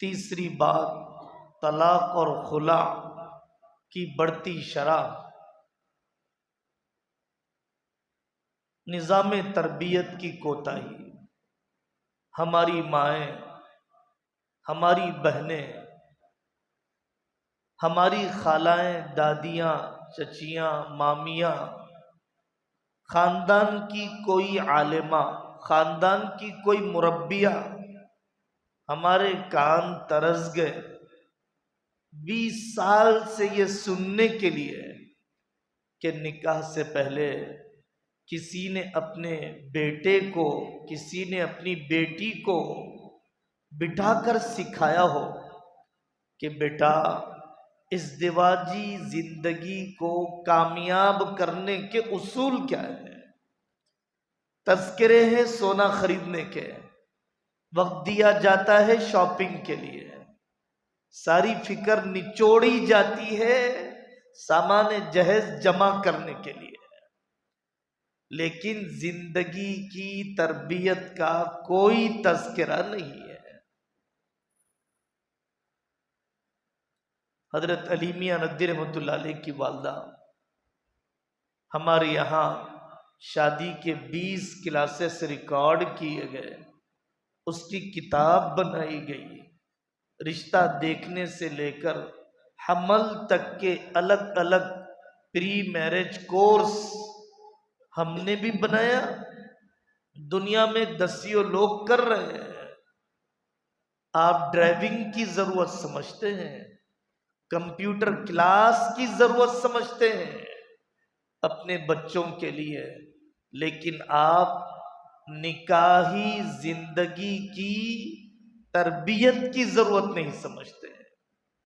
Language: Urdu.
تیسری بات طلاق اور خلا کی بڑھتی شرح۔ نظام تربیت کی کوتاہی۔ ہماری مائیں، ہماری بہنیں، ہماری خالائیں، دادیاں، چچیاں، مامیاں، خاندان کی کوئی عالمہ، خاندان کی کوئی مربیہ ہمارے کان ترس گئے 20 سال سے یہ سننے کے لیے کہ نکاح سے پہلے کسی نے اپنے بیٹے کو، کسی نے اپنی بیٹی کو بٹھا کر سکھایا ہو کہ بیٹا ازدواجی زندگی کو کامیاب کرنے کے اصول کیا ہیں۔ تذکرے ہیں سونا خریدنے کے، وقت دیا جاتا ہے شاپنگ کے لیے، ساری فکر نچوڑی جاتی ہے سامان جہیز جمع کرنے کے لیے، لیکن زندگی کی تربیت کا کوئی تذکرہ نہیں ہے۔ حضرت علی میاں ندوی رحمۃ اللہ علیہ کی والدہ ہمارے یہاں شادی کے 20 کلاسز ریکارڈ کیے گئے، اس کی کتاب بنائی گئی، رشتہ دیکھنے سے لے کر حمل تک کے الگ الگ پری میرج کورس ہم نے بھی بنایا، دنیا میں دسیوں لوگ کر رہے ہیں۔ آپ ڈرائیونگ کی ضرورت سمجھتے ہیں، کمپیوٹر کلاس کی ضرورت سمجھتے ہیں اپنے بچوں کے لیے، لیکن آپ نکاحی زندگی کی تربیت کی ضرورت نہیں سمجھتے۔